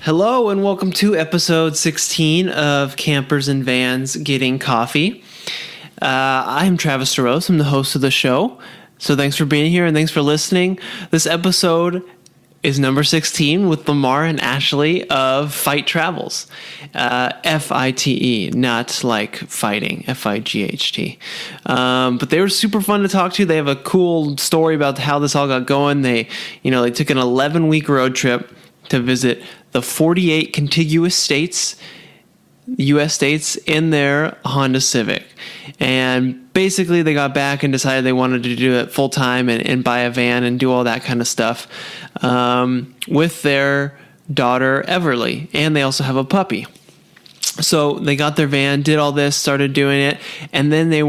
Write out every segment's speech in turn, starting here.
Hello and welcome to episode 16 of Campers and Vans Getting Coffee. I'm Travis DeRose. I'm the host of the show. So thanks for being here and thanks for listening. This episode is number 16 with Lamar and Ashley of Fite Travels. Fite, not like fighting, Fight. But they were super fun to talk to. They have a cool story about how this all got going. They took an 11-week road trip to visit the 48 contiguous states, U.S. states, in their Honda Civic. And basically they got back and decided they wanted to do it full time and buy a van and do all that kind of stuff with their daughter, Everly. And they also have a puppy. So they got their van, did all this, started doing it, and then they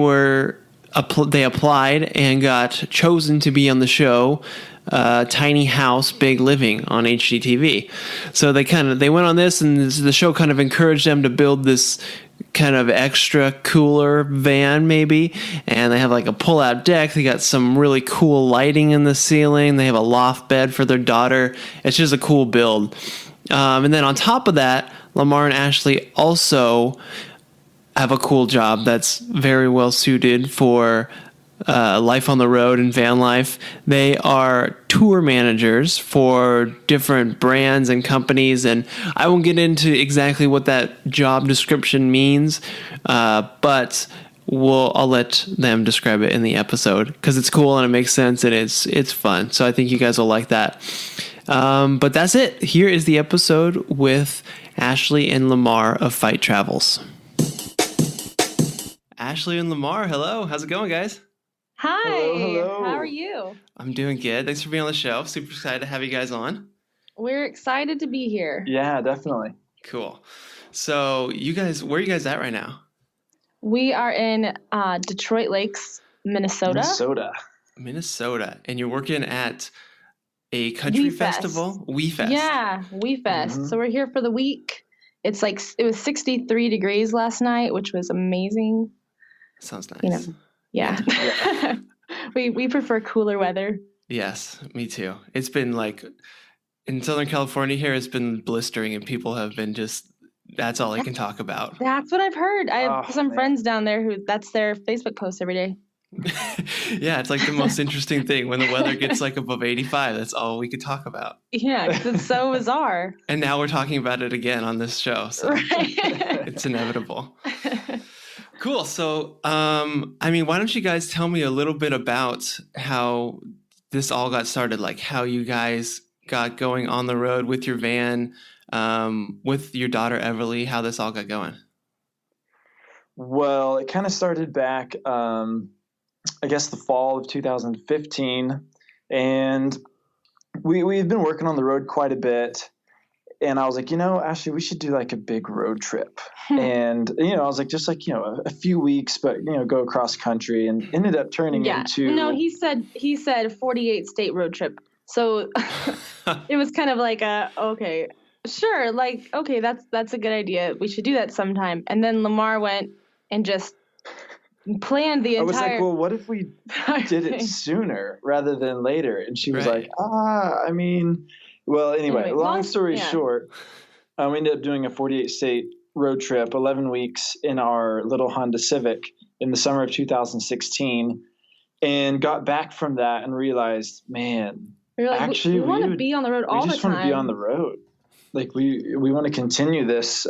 applied and got chosen to be on the show Tiny House Big Living on HGTV. So they went on this, and the show kind of encouraged them to build this kind of extra cooler van maybe, and they have like a pull-out deck. They got some really cool lighting in the ceiling. They have a loft bed for their daughter. It's just a cool build. And then on top of that, Lamar and Ashley also have a cool job that's very well suited for life on the road and van life. They are tour managers for different brands and companies, and I won't get into exactly what that job description means, but I'll let them describe it in the episode because it's cool and it makes sense and it's fun. So I think you guys will like that. But that's it. Here is the episode with Ashley and Lamar of Fite Travels. Ashley and Lamar, hello. How's it going, guys? Hi. Hello. How are you? I'm doing good. Thanks for being on the show. Super excited to have you guys on. We're excited to be here. Yeah, definitely. Cool. So you guys, where are you guys at right now? We are in Detroit Lakes, Minnesota. Minnesota. And you're working at a country festival? WeFest. Yeah, WeFest. Mm-hmm. So we're here for the week. It was 63 degrees last night, which was amazing. Sounds nice. You know, yeah. we prefer cooler weather. Yes, me too. It's been like in Southern California here, it's been blistering and people have been that's all they can talk about. That's what I've heard. I have some friends down there who that's their Facebook post every day. Yeah, it's like the most interesting thing when the weather gets like above 85. That's all we could talk about. Yeah, 'cause it's so bizarre. And now we're talking about it again on this show. So right. It's inevitable. Cool. So, why don't you guys tell me a little bit about how this all got started, like how you guys got going on the road with your van, with your daughter, Everly, how this all got going? Well, it kind of started back, I guess the fall of 2015, and we've been working on the road quite a bit. And I was like, Ashley, we should do like a big road trip. And, I was like, just like, a few weeks, but, go across country, and ended up turning into. No, he said 48 state road trip. So it was kind of like okay, sure. Like, okay, that's a good idea. We should do that sometime. And then Lamar went and just planned the entire. I was like, well, what if we did it sooner rather than later? And she was like, well, anyway, long story short, we ended up doing a 48 state road trip, 11 weeks in our little Honda Civic in the summer of 2016, and got back from that and realized, man, actually, we want to be on the road all the time. We just want to be on the road. Like we want to continue this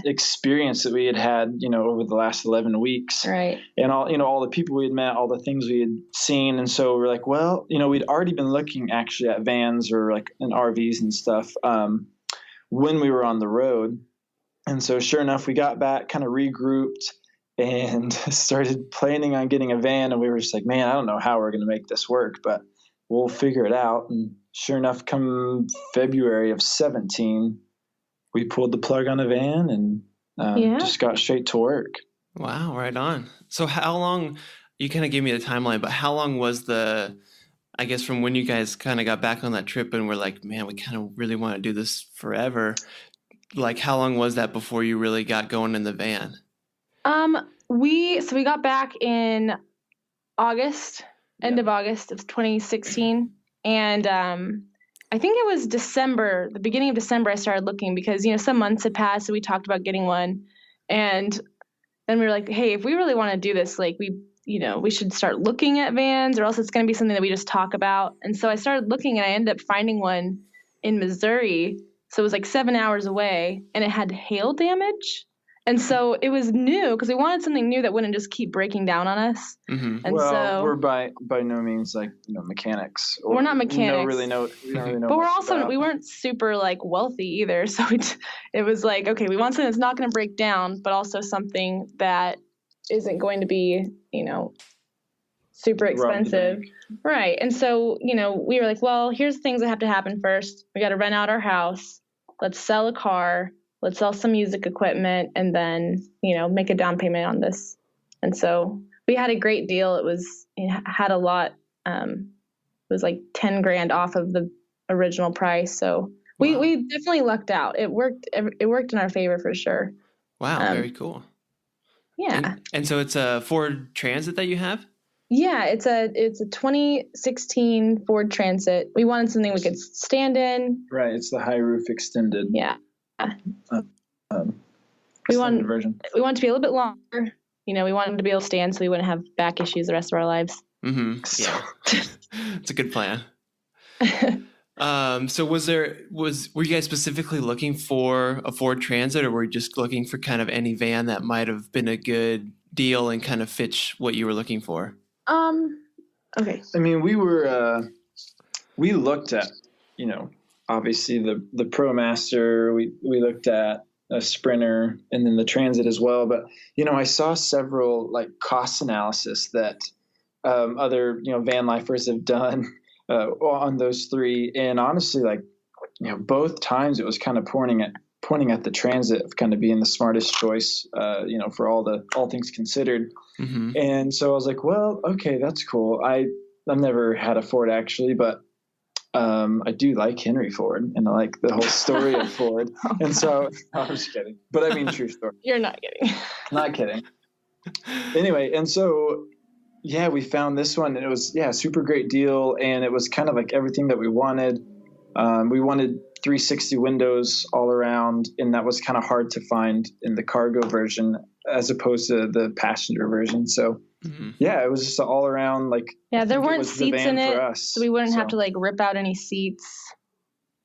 experience that we had, over the last 11 weeks, right? And all the people we had met, all the things we had seen, and so we're like, well, we'd already been looking actually at vans or like in RVs and stuff when we were on the road, and so sure enough, we got back, kind of regrouped, and started planning on getting a van, and we were just like, man, I don't know how we're going to make this work, but we'll figure it out. And sure enough, come February of 17, we pulled the plug on a van and just got straight to work. Wow, right on. So how long, you kind of gave me the timeline, but how long was I guess from when you guys kind of got back on that trip and were like, man, we kind of really want to do this forever. Like how long was that before you really got going in the van? We got back in August, end of August of 2016. And I think it was December, the beginning of December, I started looking because, some months had passed, so we talked about getting one. And then we were like, hey, if we really want to do this, like we should start looking at vans, or else it's going to be something that we just talk about. And so I started looking, and I ended up finding one in Missouri. So it was like 7 hours away, and it had hail damage. And so it was new because we wanted something new that wouldn't just keep breaking down on us. Mm-hmm. And we're by no means like mechanics. We're not mechanics. We don't really know. But we're also we weren't super like wealthy either. So it was like, okay, we want something that's not going to break down, but also something that isn't going to be super expensive, right? And so we were like, well, here's things that have to happen first. We got to rent out our house. Let's sell a car. Let's sell some music equipment, and then, make a down payment on this. And so we had a great deal. It had a lot. It was like 10 grand off of the original price. So we definitely lucked out. It worked in our favor for sure. Wow. Very cool. Yeah. And so it's a Ford Transit that you have? Yeah, it's a 2016 Ford Transit. We wanted something we could stand in. Right. It's the high roof extended. Yeah. We want version. We want it to be a little bit longer. We wanted to be able to stand so we wouldn't have back issues the rest of our lives. Mm-hmm. Yeah, it's a good plan. So were you guys specifically looking for a Ford Transit, or were you just looking for kind of any van that might have been a good deal and kind of fit what you were looking for? Okay. I mean, we looked at, obviously the ProMaster, we looked at a Sprinter and then the Transit as well. But, I saw several like cost analysis that other, van lifers have done on those three. And honestly, like, both times it was kind of pointing at the Transit of kind of being the smartest choice, for all things considered. Mm-hmm. And so I was like, well, okay, that's cool. I've never had a Ford actually, but I do like Henry Ford, and I like the whole story of Ford. And so I'm just kidding, but I mean, true story. You're not kidding. Not kidding. Anyway, and so yeah, we found this one, and it was super great deal, and it was kind of like everything that we wanted. We wanted 360 windows all around, and that was kind of hard to find in the cargo version as opposed to the passenger version. So it was just all around like, there weren't seats in it, so we wouldn't have to like rip out any seats,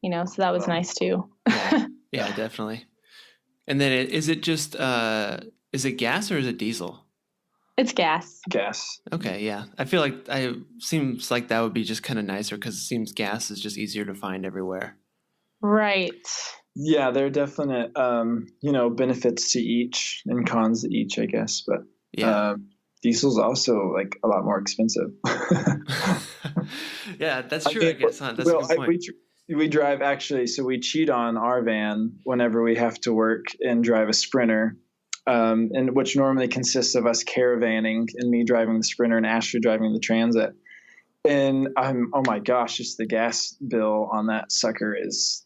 so that was nice too. Yeah, definitely. And then is it just is it gas or is it diesel? It's gas. Gas. Okay, yeah. I feel like seems like that would be just kind of nicer because it seems gas is just easier to find everywhere. Right. Yeah, there are definite, benefits to each and cons to each, I guess. But diesel's also like a lot more expensive. Yeah, that's true. I guess, huh? That's a good point. We drive actually, so we cheat on our van whenever we have to work and drive a Sprinter. And which normally consists of us caravanning and me driving the Sprinter and Ashley driving the Transit. And oh my gosh, just the gas bill on that sucker is,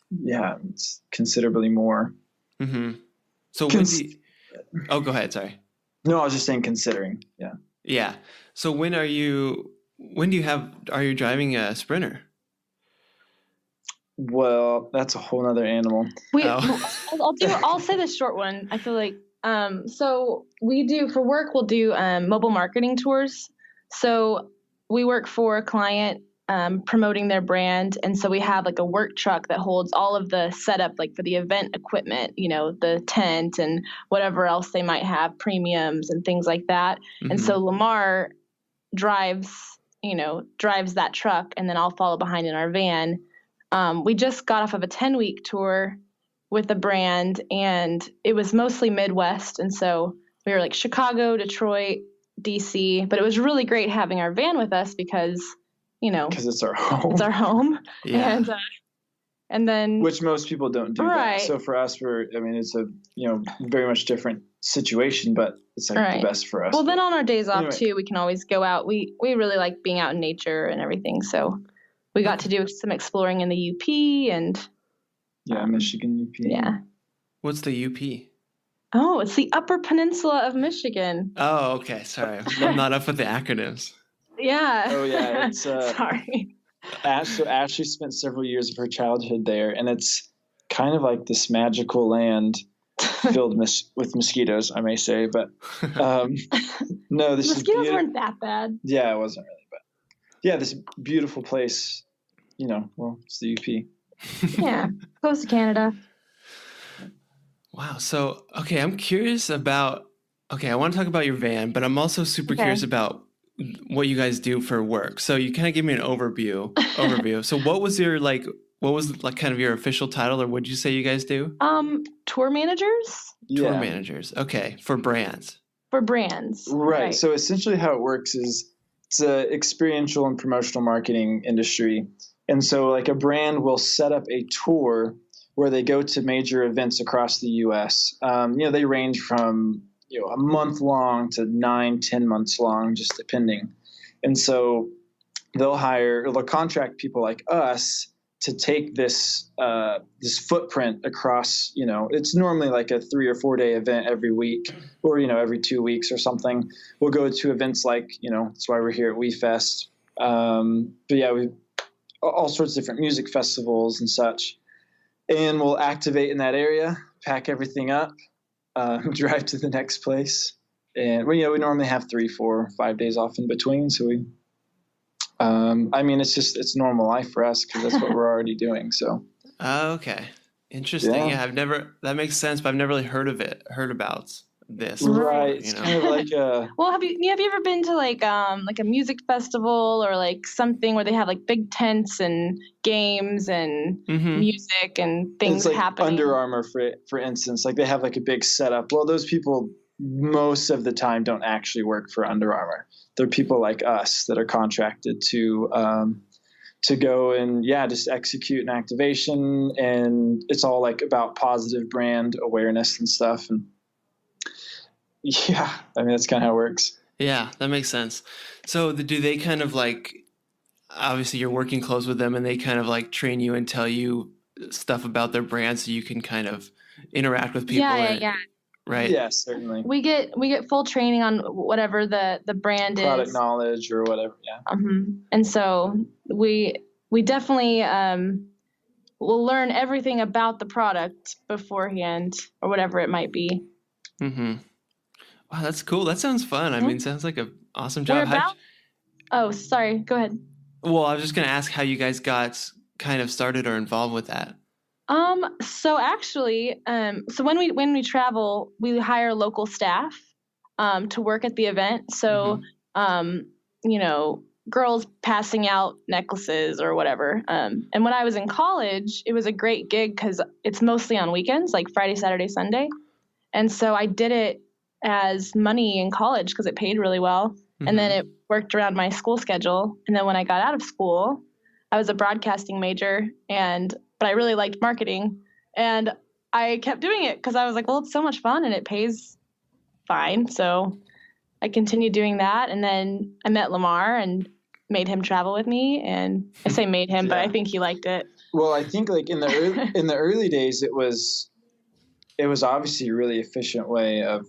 it's considerably more. Mm-hmm. So go ahead. Sorry. No, I was just saying considering. Yeah. Yeah. So are you driving a Sprinter? Well, that's a whole nother animal. I'll say the short one. I feel like, so we do for work, we'll do, mobile marketing tours. So we work for a client, promoting their brand. And so we have like a work truck that holds all of the setup, like for the event equipment, the tent and whatever else they might have, premiums and things like that. Mm-hmm. And so Lamar drives that truck, and then I'll follow behind in our van. We just got off of a 10-week tour with the brand, and it was mostly Midwest. And so we were like Chicago, Detroit, DC, but it was really great having our van with us because it's our home. It's our home. Yeah. And then which most people don't do that. So for us, it's a very much different situation, but it's like the best for us. Well, then on our days off too, we can always go out. We really like being out in nature and everything. So we got to do some exploring in the UP and Michigan UP. Yeah. What's the UP? Oh, it's the Upper Peninsula of Michigan. Oh, okay. Sorry. I'm not up with the acronyms. Yeah. Oh, yeah. It's sorry. So Ashley spent several years of her childhood there, and it's kind of like this magical land filled with mosquitoes, I may say. But no, this mosquitoes weren't that bad. Yeah, it wasn't really bad. Yeah, this beautiful place. Well, it's the UP. Yeah, close to Canada. Wow. So, okay, I'm curious about. Okay, I want to talk about your van, but I'm also super curious about what you guys do for work. So you kind of give me an overview. So what was kind of your official title, or what did you say you guys do? Tour managers. Tour managers. Okay. For brands. Right. So essentially how it works is it's a experiential and promotional marketing industry. And so like a brand will set up a tour where they go to major events across the US. They range from a month long to 9-10 months long, just depending. And so they'll contract people like us to take this footprint across, it's normally like a 3 or 4 day event every week or, every 2 weeks or something. We'll go to events like, that's why we're here at WeFest. But yeah, we all sorts of different music festivals and such. And we'll activate in that area, pack everything up, drive to the next place. And we normally have 3, 4, 5 days off in between. So it's normal life for us because that's what we're already doing. So. Oh, okay. Interesting. Yeah. That makes sense, but I've never really heard about this. Right. It's kind of like well, have you ever been to like a music festival or like something where they have like big tents and games and music and things like happening? Under Armour, for instance, like they have like a big setup. Well, those people most of the time don't actually work for Under Armour. They're people like us that are contracted to go and just execute an activation, and it's all like about positive brand awareness and stuff. And that's kind of how it works. Yeah, that makes sense. So do they kind of like, obviously you're working close with them and they kind of like train you and tell you stuff about their brand so you can kind of interact with people? Yeah. Right? Yeah, certainly. We get full training on whatever the brand product is. knowledge or whatever, yeah. And so we definitely will learn everything about the product beforehand or whatever it might be. Wow, that's cool. That sounds fun. I mean, sounds like an awesome job. Oh, sorry. Go ahead. Well, I was just going to ask how you guys got kind of started or involved with that. So actually, so when we travel, we hire local staff to work at the event. So, girls passing out necklaces or whatever. And when I was in college, it was a great gig because it's mostly on weekends, like Friday, Saturday, Sunday. And so I did it as money in college because it paid really well. And then it worked around my school schedule. And then when I got out of school, I was a broadcasting major, but I really liked marketing. And I kept doing it because I was like, well, it's so much fun and it pays fine. So I continued doing that. And then I met Lamar and made him travel with me. And I say made him, but I think he liked it. Well, I think like in the early days, it was obviously a really efficient way of,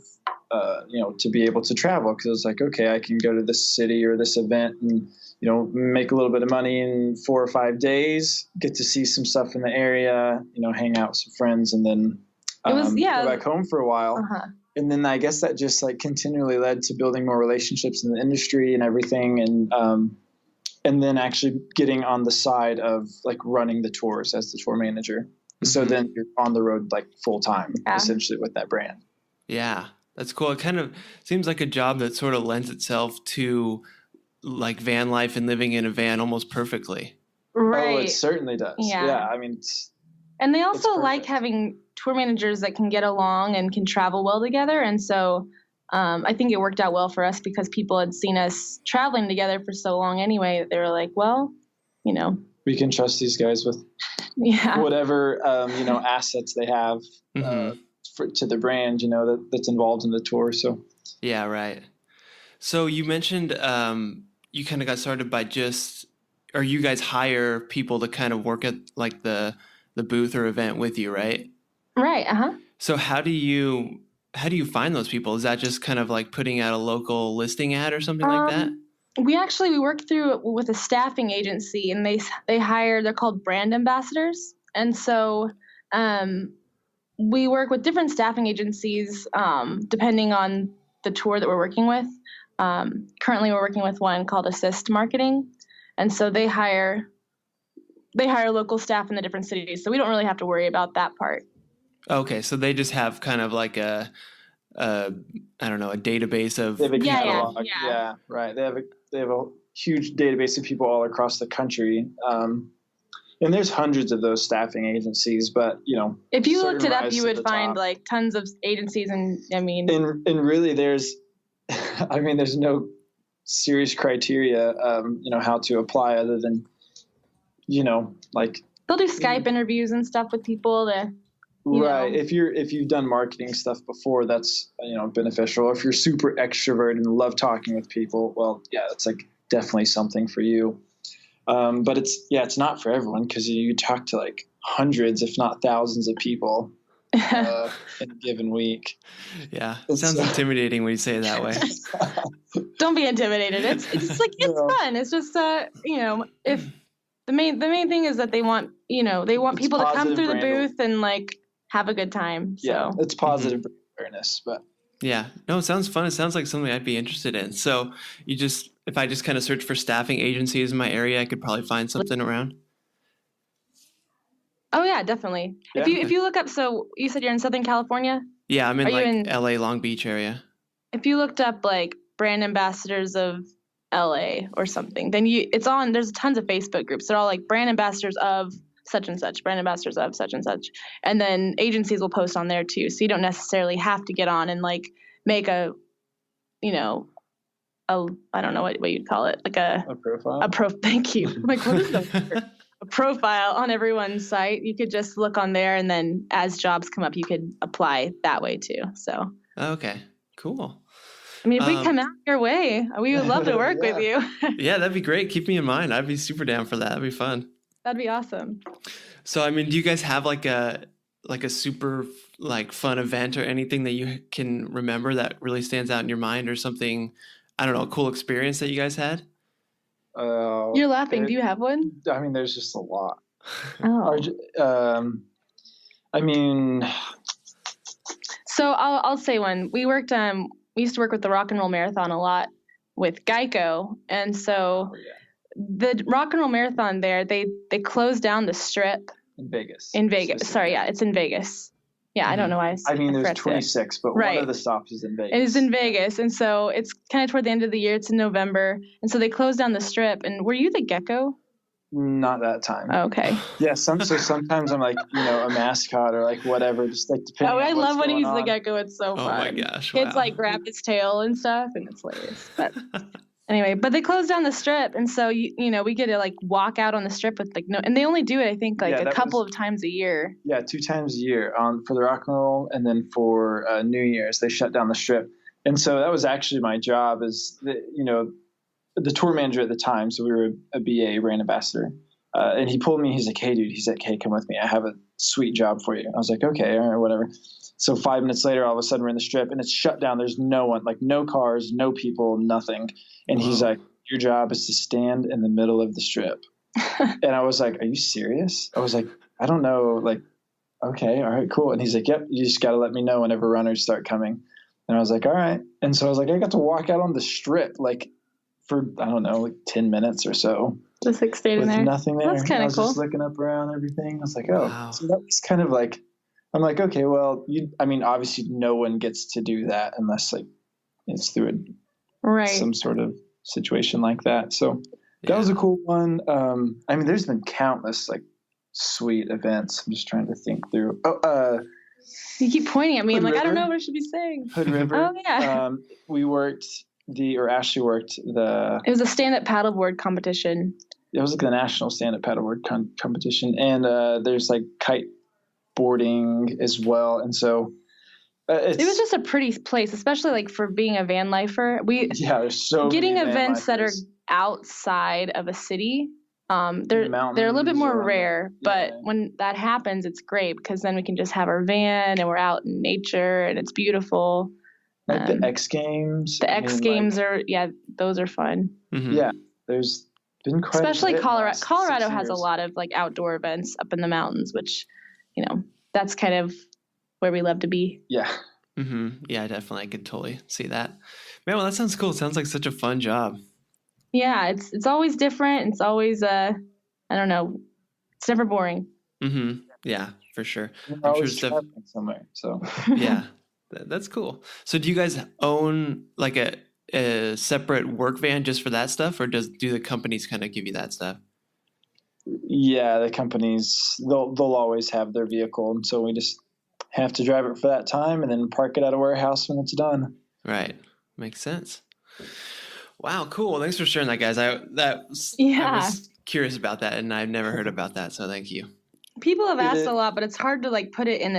to be able to travel, because it's like, okay, I can go to this city or this event and, make a little bit of money in 4 or 5 days, get to see some stuff in the area, hang out with some friends, and then go back home for a while. And then I guess that just like continually led to building more relationships in the industry and everything. And then actually getting on the side of like running the tours as the tour manager. So then you're on the road like full time, essentially, with that brand. Yeah, that's cool. It kind of seems like a job that sort of lends itself to like van life and living in a van almost perfectly. Right. Oh, it certainly does. Yeah. I mean, and they also like having tour managers that can get along and can travel well together. And so I think it worked out well for us because people had seen us traveling together for so long anyway that they were like, well, we can trust these guys with whatever, assets they have to the brand, that's involved in the tour. So. Yeah, right. So you mentioned you kind of got started by or you guys hire people to kind of work at like the booth or event with you, right? Right. So how do you find those people? Is that just kind of like putting out a local listing ad or something like that? We work through with a staffing agency, and they're called brand ambassadors. And so we work with different staffing agencies depending on the tour that we're working with. Currently we're working with one called Assist Marketing. And so they hire local staff in the different cities. So we don't really have to worry about that part. Okay, so they just have kind of like a database of They have a catalog. Yeah. Right. They have a huge database of people all across the country. And there's hundreds of those staffing agencies, but if you looked it up, you would find like tons of agencies, and really there's there's no serious criteria how to apply other than like they'll do Skype interviews and stuff with people to right. If you've done marketing stuff before, that's beneficial. If you're super extrovert and love talking with people, well, yeah, that's like definitely something for you. But it's not for everyone, because you talk to like hundreds, if not thousands, of people in a given week. Yeah, it sounds intimidating when you say it that way. Don't be intimidated. It's fun. It's just if the main thing is that they want people to come through the booth and like have a good time. So yeah, it's positive awareness, but. Yeah, no, it sounds fun. It sounds like something I'd be interested in. So if I just kind of search for staffing agencies in my area, I could probably find something around. Oh yeah, definitely. Yeah. If you look up, so you said you're in Southern California? Yeah, I'm in LA, Long Beach area. If you looked up like brand ambassadors of LA or something, then there's tons of Facebook groups. They're all like brand ambassadors of such and such, brand ambassadors of such and such. And then agencies will post on there too. So you don't necessarily have to get on and like make I don't know what you'd call it, like a profile. Thank you. Like, what is that? A profile on everyone's site. You could just look on there, and then as jobs come up, you could apply that way too. So. Okay, cool. I mean, if we come out your way, we would love to work with you. Yeah, that'd be great. Keep me in mind. I'd be super down for that. That'd be fun. That'd be awesome. So, do you guys have like a super like fun event or anything that you can remember that really stands out in your mind, or something, I don't know, a cool experience that you guys had? You're laughing. Do you have one? There's just a lot. Oh. So I'll say one. We used to work with the Rock and Roll Marathon a lot with Geico, and so the Rock and Roll Marathon there, they closed down the strip in Vegas. Sorry, yeah, it's in Vegas. Yeah, I don't know why. There's 26, but one of the stops is in Vegas. It is in Vegas, and so it's kind of toward the end of the year. It's in November, and so they closed down the strip. And were you the gecko? Not that time. Oh, okay. Yeah, so sometimes I'm like, a mascot or like whatever, just like depending. Oh, I love when he's the gecko. It's so fun. Oh my gosh! Kids like grab his tail and stuff, and it's hilarious. But anyway, but they closed down the strip, and so we get to like walk out on the strip with like and they only do it, I think, like a couple of times a year. Yeah, 2 times a year for the Rock and Roll, and then for New Year's they shut down the strip, and so that was actually my job as the tour manager at the time. So we were a BA, brand ambassador, and he pulled me. He's like, "Hey, dude," he's like, "Hey, come with me. I have a sweet job for you." I was like, "Okay, all right, whatever." So 5 minutes later, all of a sudden we're in the strip and it's shut down. There's no one, like no cars, no people, nothing. And he's like, "Your job is to stand in the middle of the strip." And I was like, "Are you serious?" I was like, "I don't know." Like, okay, all right, cool. And he's like, "Yep, you just got to let me know whenever runners start coming." And I was like, "All right." And so I was like, I got to walk out on the strip like for, I don't know, like 10 minutes or so. Just like stayed in there. Nothing there. That's kind of cool. I was just looking up around everything. I was like, oh, wow. So that was kind of like, I'm like, okay, well, obviously no one gets to do that unless like it's through some sort of situation like that. So that was a cool one. There's been countless like sweet events. I'm just trying to think through. You keep pointing at me. Hood I'm like, River. I don't know what I should be saying. Hood River. Oh yeah. We worked Ashley worked the. It was a stand-up paddleboard competition. It was like the national stand-up paddleboard competition, and there's like kite boarding as well, and so it was just a pretty place, especially like for being a van lifer. There's so getting many events that are outside of a city. They're a little bit more rare, but when that happens, it's great because then we can just have our van and we're out in nature and it's beautiful. Like the X Games. The X Games are, those are fun. Mm-hmm. Yeah, there's been quite especially a bit Colorado. Colorado 6 has a years. lot of like outdoor events up in the mountains, which, that's kind of where we love to be. Yeah. Mm-hmm. Yeah, definitely. I could totally see that. Man, well, that sounds cool. It sounds like such a fun job. Yeah, it's always different. It's always I don't know. It's never boring. Mm-hmm. Yeah, for sure. We're I'm sure always traveling somewhere. So yeah, that's cool. So do you guys own like a separate work van just for that stuff, or do the companies kind of give you that stuff? yeah, the companies they'll always have their vehicle, and so we just have to drive it for that time and then park it at a warehouse when it's done. Right, makes sense. Wow, cool. Well, thanks for sharing that, guys. I was curious about that, and I've never heard about that, so thank you. People have asked a lot, but it's hard to like put it in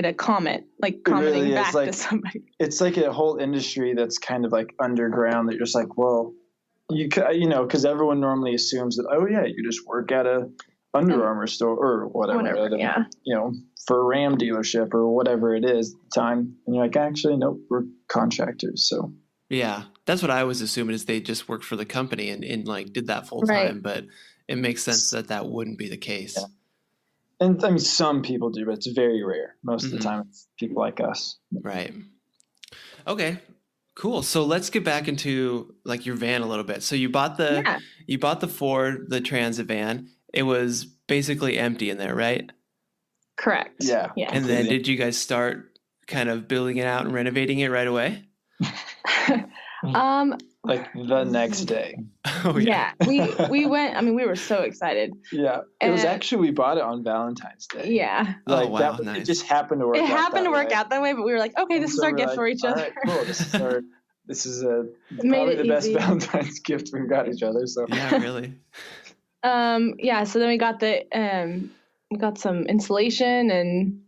a comment, like commenting really back like, to somebody. It's like a whole industry that's kind of like underground that you're just like, well, because everyone normally assumes that, oh yeah, you just work at a Under Armour store or whatever, yeah. For a Ram dealership or whatever it is at the time. And you're like, actually, nope, we're contractors. So yeah, that's what I was assuming is they just worked for the company and like did that full time, but it makes sense that wouldn't be the case. Yeah. And I mean, some people do, but it's very rare. Most of the time, it's people like us. Right. Okay. Cool. So let's get back into like your van a little bit. So you bought the Ford, the Transit van. It was basically empty in there, right? Correct. Yeah. And then did you guys start kind of building it out and renovating it right away? Like the next day. Oh yeah. We went. I mean, we were so excited. Yeah, it was actually we bought it on Valentine's Day. Yeah. Like wow, nice. It just happened to work. It happened to work out that way, but we were like, okay, this is our gift for each other. All right, cool. This is probably the best Valentine's gift we've got each other. So yeah, really. So then we got some insulation and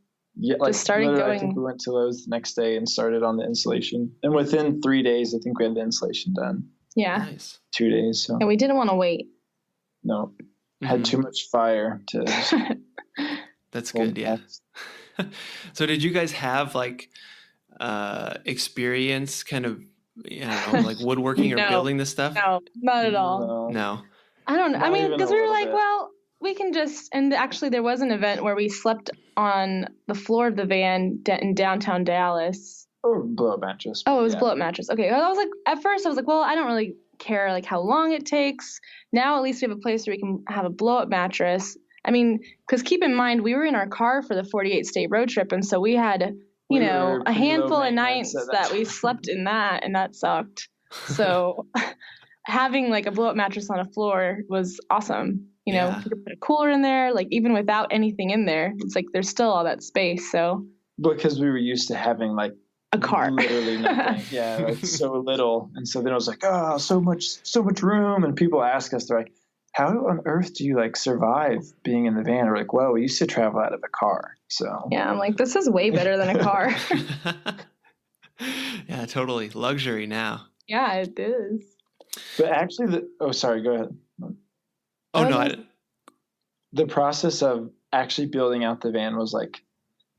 just started going. I think we went to Lowe's the next day and started on the insulation. And within 3 days, I think we had the insulation done. Yeah. Nice. 2 days. So. And we didn't want to wait. No. Had too much fire to. That's good. Yeah. So did you guys have like experience kind of, like woodworking or building this stuff? No, not at all. No. I don't know. I mean, because we were like, well, we can just, and actually there was an event where we slept on the floor of the van in downtown Dallas. Or blow-up mattress. Oh, it was blow-up mattress. Okay. I was like, at first I was like, well, I don't really care like how long it takes. Now at least we have a place where we can have a blow-up mattress. I mean, because keep in mind, we were in our car for the 48-state road trip, and so we had, a handful of nights that we slept in that, and that sucked. So having like a blow-up mattress on a floor was awesome. You could put a cooler in there, like even without anything in there, it's like there's still all that space. So because we were used to having like a car, literally nothing. Yeah, like so little, and so then I was like, oh, so much room, and people ask us, they're like, how on earth do you like survive being in the van? We're like, well, we used to travel out of a car, so yeah, I'm like, this is way better than a car. Yeah, totally luxury now. Yeah, it is. But actually, sorry, go ahead. Oh no, the process of actually building out the van was like,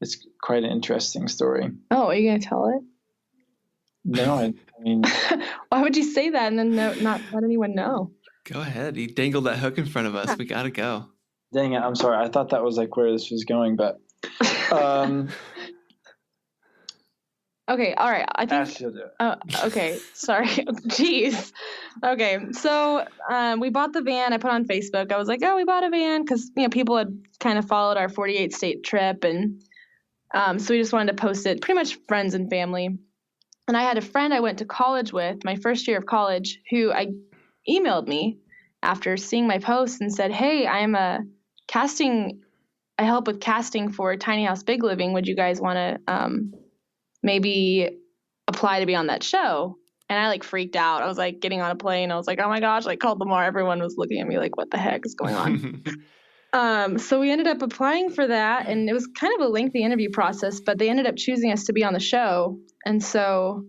it's quite an interesting story. Oh, are you gonna tell it? No, I mean, why would you say that and then not let anyone know? Go ahead. You dangled that hook in front of us. We gotta go. Dang it! I'm sorry. I thought that was like where this was going, but. Okay, all right. I think. Ashley will do it. Okay, sorry. Jeez. Okay, so we bought the van. I put on Facebook. I was like, oh, we bought a van because people had kind of followed our 48-state trip, and so we just wanted to post it. Pretty much friends and family. And I had a friend I went to college with, my first year of college, who emailed me after seeing my post and said, hey, I help with casting for Tiny House Big Living. Would you guys want to maybe apply to be on that show? And I like freaked out. I was like getting on a plane. I was like, oh my gosh, like called Lamar. Everyone was looking at me like, what the heck is going on? So we ended up applying for that, and it was kind of a lengthy interview process, but they ended up choosing us to be on the show. And so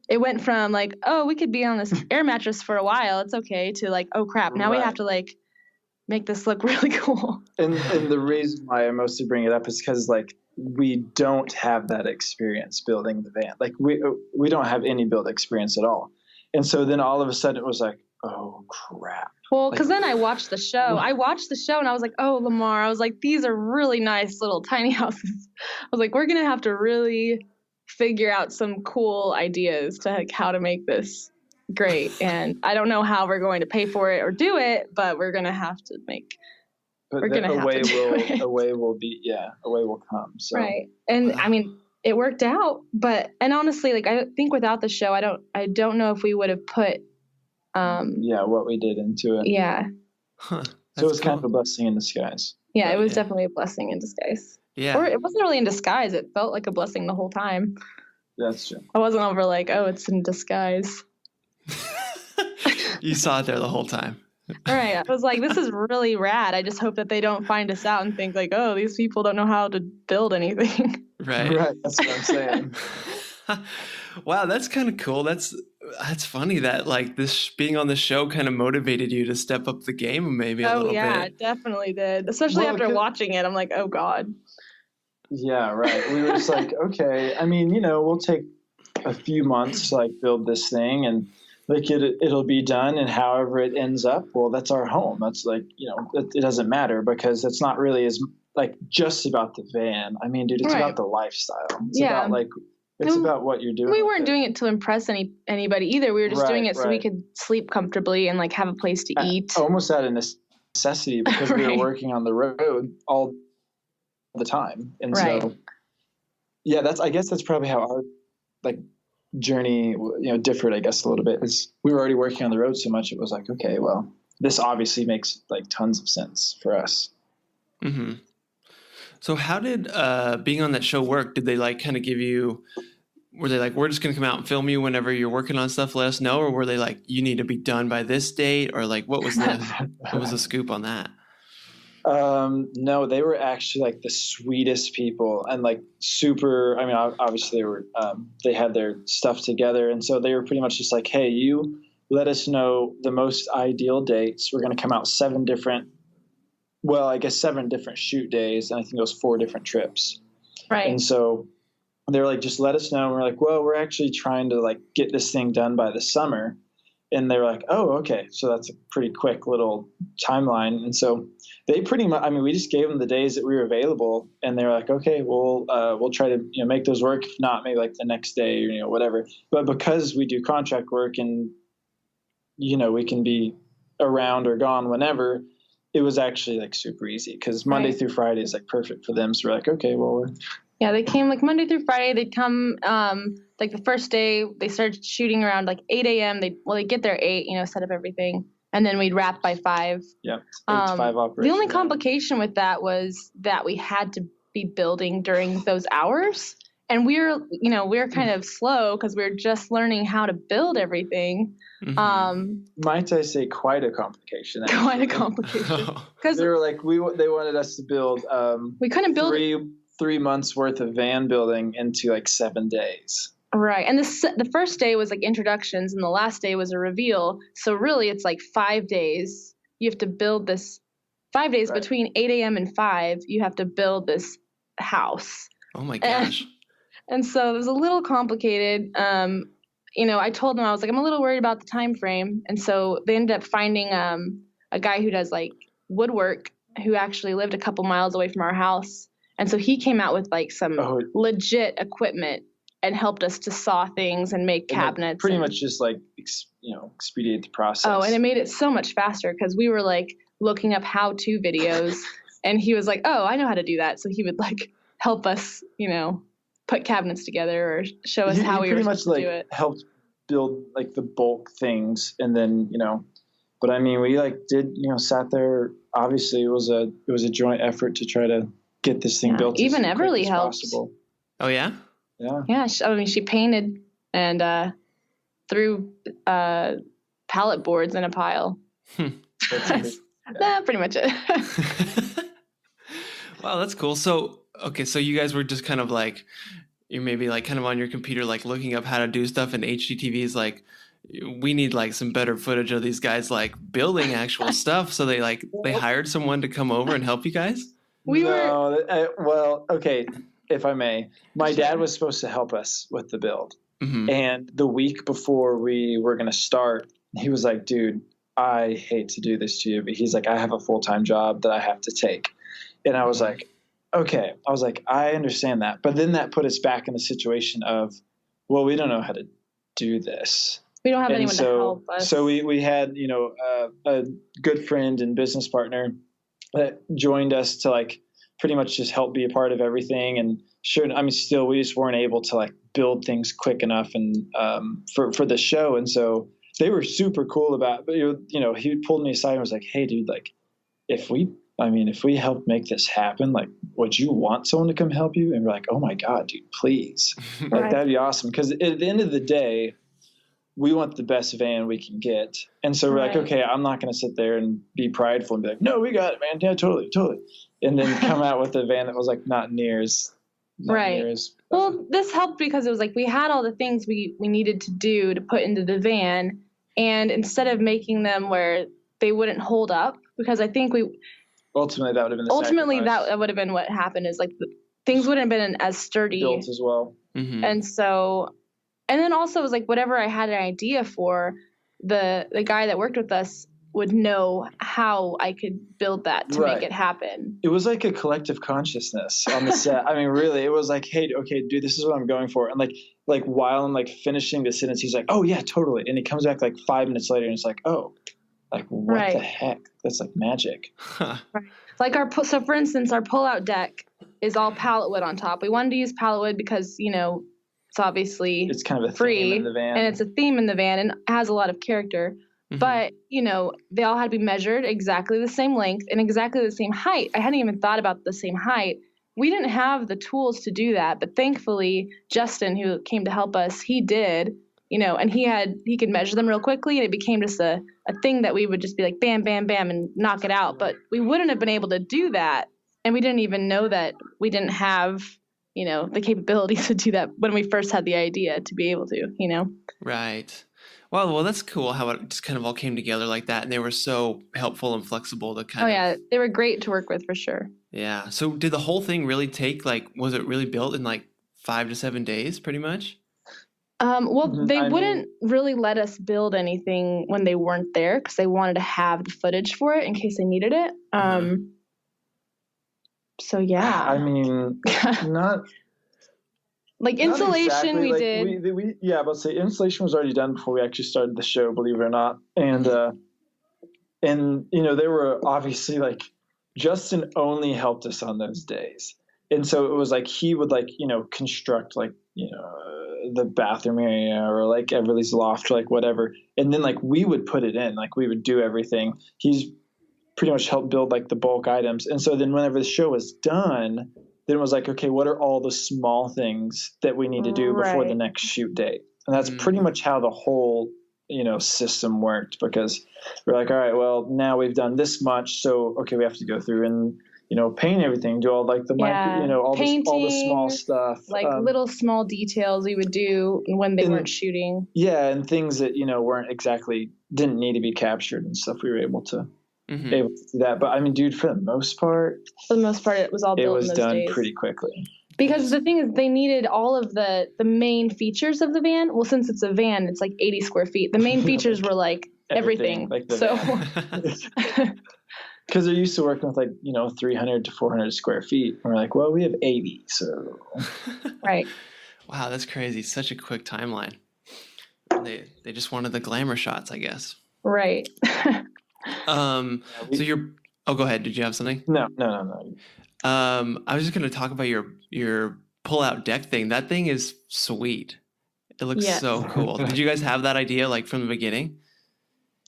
it went from like, oh, we could be on this air mattress for a while, it's okay, to like, oh crap, now we have to like make this look really cool. And the reason why I mostly bring it up is because like we don't have that experience building the van. Like we don't have any build experience at all. And so then all of a sudden it was like, oh crap. Well, because then I watched the show. I watched the show and I was like, oh, Lamar. I was like, these are really nice little tiny houses. I was like, we're gonna have to really figure out some cool ideas to like how to make this great. And I don't know how we're going to pay for it or do it, but we're gonna have to make. But we're gonna have to do it. A way will come. So. Right. And I mean, it worked out, and honestly, like I think without the show, I don't know if we would have put what we did into it. Yeah. Huh. So it was kind of a blessing in disguise. Yeah, it was definitely a blessing in disguise. Yeah. Or it wasn't really in disguise. It felt like a blessing the whole time. That's true. I wasn't over like, oh, it's in disguise. You saw it there the whole time. All right. I was like, this is really rad. I just hope that they don't find us out and think like, oh, these people don't know how to build anything. Right. Right. That's what I'm saying. Wow, that's kind of cool. That's funny that like this being on the show kind of motivated you to step up the game maybe a little bit. Oh yeah, it definitely did. Especially after watching it, I'm like, oh God. Yeah, right. We were just like, okay. I mean, we'll take a few months to like build this thing and like it'll be done, and however it ends up, well, that's our home. That's like, it doesn't matter because it's not really as like just about the van. I mean, dude, it's about the lifestyle. It's about like. It's about what you're doing. We weren't doing it to impress anybody either. We were just doing it so we could sleep comfortably and like have a place to eat. Almost out of necessity because we were working on the road all the time. And so, yeah, I guess that's probably how our like journey, differed, I guess, a little bit. Is we were already working on the road so much. It was like, okay, well, this obviously makes like tons of sense for us. Mm-hmm. So how did being on that show work? Did they like kind of give you, were they like, we're just going to come out and film you whenever you're working on stuff, let us know? Or were they like, you need to be done by this date? Or like, what was the scoop on that? No, they were actually like the sweetest people and like super, I mean, obviously they had their stuff together. And so they were pretty much just like, hey, you let us know the most ideal dates. We're going to come out 7 different shoot days, and I think it was 4 different trips. Right. And so they're like, just let us know. And we're like, well, we're actually trying to like get this thing done by the summer. And they were like, oh, okay. So that's a pretty quick little timeline. And so they pretty much, I mean, we just gave them the days that we were available, and they were like, okay, we'll try to, make those work. If not, maybe like the next day or, whatever. But because we do contract work and, we can be around or gone whenever, it was actually like super easy because Monday through Friday is like perfect for them. So we're like, okay, well, they came like Monday through Friday. They'd come like the first day they started shooting around like 8 a.m. They'd get there 8, set up everything. And then we'd wrap by 5. Yeah. 8 to 5 operation. The only complication with that was that we had to be building during those hours. And we're kind of slow because we're just learning how to build everything. Mm-hmm. Might I say quite a complication. Actually. Quite a complication. Because they were like, they wanted us to build. We couldn't build 3 months worth of van building into like 7 days. Right, and the first day was like introductions, and the last day was a reveal. So really, it's like 5 days. You have to build this 5 days between 8 a.m. and 5. You have to build this house. Oh my gosh. And so it was a little complicated. I told them, I was like, I'm a little worried about the time frame. And so they ended up finding a guy who does like woodwork who actually lived a couple miles away from our house. And so he came out with like some legit equipment and helped us to saw things and make cabinets. Pretty much just like, expedite the process. Oh, and it made it so much faster because we were like looking up how-to videos and he was like, oh, I know how to do that. So he would like help us, put cabinets together or show us how we were supposed to do it. Helped build like the bulk things, and then but I mean we like did sat there. Obviously it was a joint effort to try to get this thing built. Even Everly helped. Possible. Oh yeah. Yeah. She painted and threw pallet boards in a pile. That's pretty much it. Wow, that's cool. So okay, so you guys were just kind of like, you're maybe like kind of on your computer, like looking up how to do stuff, and HGTV is like we need like some better footage of these guys like building actual stuff. So they hired someone to come over and help you guys. Well, okay, if I may, my Sure. dad was supposed to help us with the build. Mm-hmm. And the week before we were going to start, he was like, dude, I hate to do this to you, but he's like, I have a full-time job that I have to take. And I was like, okay. I was like, I understand that. But then that put us back in the situation of, well, we don't know how to do this. We don't have anyone to help us. So we had, a good friend and business partner that joined us to like pretty much just help be a part of everything. And sure, I mean, still, we just weren't able to like build things quick enough and for the show. And so they were super cool about it. But, he pulled me aside and was like, hey, dude, like if we help make this happen, like, would you want someone to come help you? And we're like, oh my God, dude, please. Like, that'd be awesome. Because at the end of the day, we want the best van we can get. And so we're like, okay, I'm not going to sit there and be prideful and be like, no, we got it, man. Yeah, totally. And then come out with a van that was like not near as. Well, this helped because it was like we had all the things we needed to do to put into the van. And instead of making them where they wouldn't hold up, because I think ultimately that would have been the sacrifice. That would have been what happened is like things wouldn't have been as sturdy. Built as well. Mm-hmm. And then also it was like whatever I had an idea for, the guy that worked with us would know how I could build that to make it happen. It was like a collective consciousness on the set. I mean, really, it was like, hey, okay, dude, this is what I'm going for. And like while I'm like finishing the sentence, he's like, oh yeah, totally. And he comes back like 5 minutes later and it's like, oh, like what the heck? That's like magic. Huh. Like so for instance, our pullout deck is all pallet wood on top. We wanted to use pallet wood because, it's obviously it's kind of a free theme in the van. and it's a theme in the van and has a lot of character. Mm-hmm. But, they all had to be measured exactly the same length and exactly the same height. I hadn't even thought about the same height. We didn't have the tools to do that, but thankfully Justin, who came to help us, he did, and he could measure them real quickly, and it became just a thing that we would just be like bam, bam, bam, and knock it out. But we wouldn't have been able to do that, and we didn't even know that we didn't have, the capabilities to do that when we first had the idea to be able to, Right. Well, that's cool how it just kind of all came together like that, and they were so helpful and flexible to kind of. Oh yeah, they were great to work with for sure. Yeah. So did the whole thing really take was it really built in like 5 to 7 days, pretty much? Well, they wouldn't really let us build anything when they weren't there because they wanted to have the footage for it in case they needed it. So yeah. I mean, not. Like insulation, exactly. we did. But say insulation was already done before we actually started the show, believe it or not. And they were obviously like Justin only helped us on those days, and so it was like he would construct the bathroom area or like Everly's loft or like whatever, and then like we would put it in, like we would do everything. He's pretty much helped build like the bulk items, and so then whenever the show was done. Then it was like, okay, what are all the small things that we need to do before the next shoot date? And that's pretty much how the whole, system worked, because we're like, all right, well, now we've done this much. So, okay, we have to go through and, paint everything, do all like the, all the small stuff. Like little small details we would do when they weren't shooting. Yeah. And things that, didn't need to be captured and stuff we were able to. Mm-hmm. Able to do that, but I mean, dude, for the most part, it was all built. It was in those done days. pretty quickly. Because the thing is, they needed all of the main features of the van. Well, since it's a van, it's like 80 square feet. The main features were like everything. Like because they're used to working with 300 to 400 square feet. And we're like, well, we have 80, so right. Wow, that's crazy. Such a quick timeline. They just wanted the glamour shots, I guess. Right. So go ahead. Did you have something? No. I was just going to talk about your pull-out deck thing. That thing is sweet. It looks so cool. Did you guys have that idea from the beginning?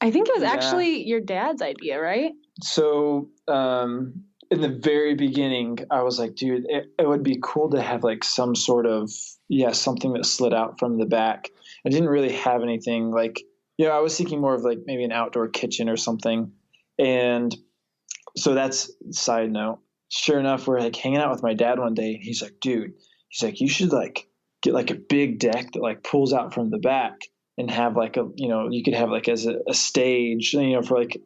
I think it was actually your dad's idea, right? So in the very beginning, I was like, dude, it would be cool to have some sort of, something that slid out from the back. I didn't really have anything I was thinking more of maybe an outdoor kitchen or something. And so that's side note. Sure enough, we're hanging out with my dad one day, and he's like, dude, you should get a big deck that pulls out from the back. and have like you could have like as a stage, for like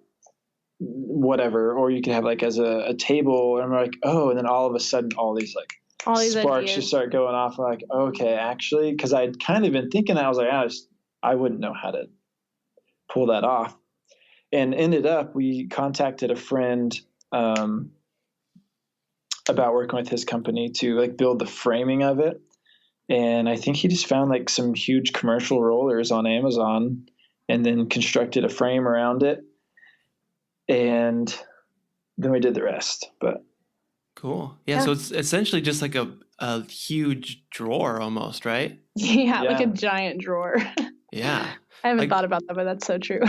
whatever, or you could have like as a table, and we're like, oh, and then all of a sudden all these sparks ideas just start going off. We're like, okay, actually, because I'd kind of been thinking, I was like, I wouldn't know how to pull that off. And ended up, we contacted a friend about working with his company to like build the framing of it. And I think he just found like some huge commercial rollers on Amazon and then constructed a frame around it. And then we did the rest. But cool. Yeah. So it's essentially just like a huge drawer almost, right? Yeah, like a giant drawer. Yeah. I haven't thought about that, but that's so true.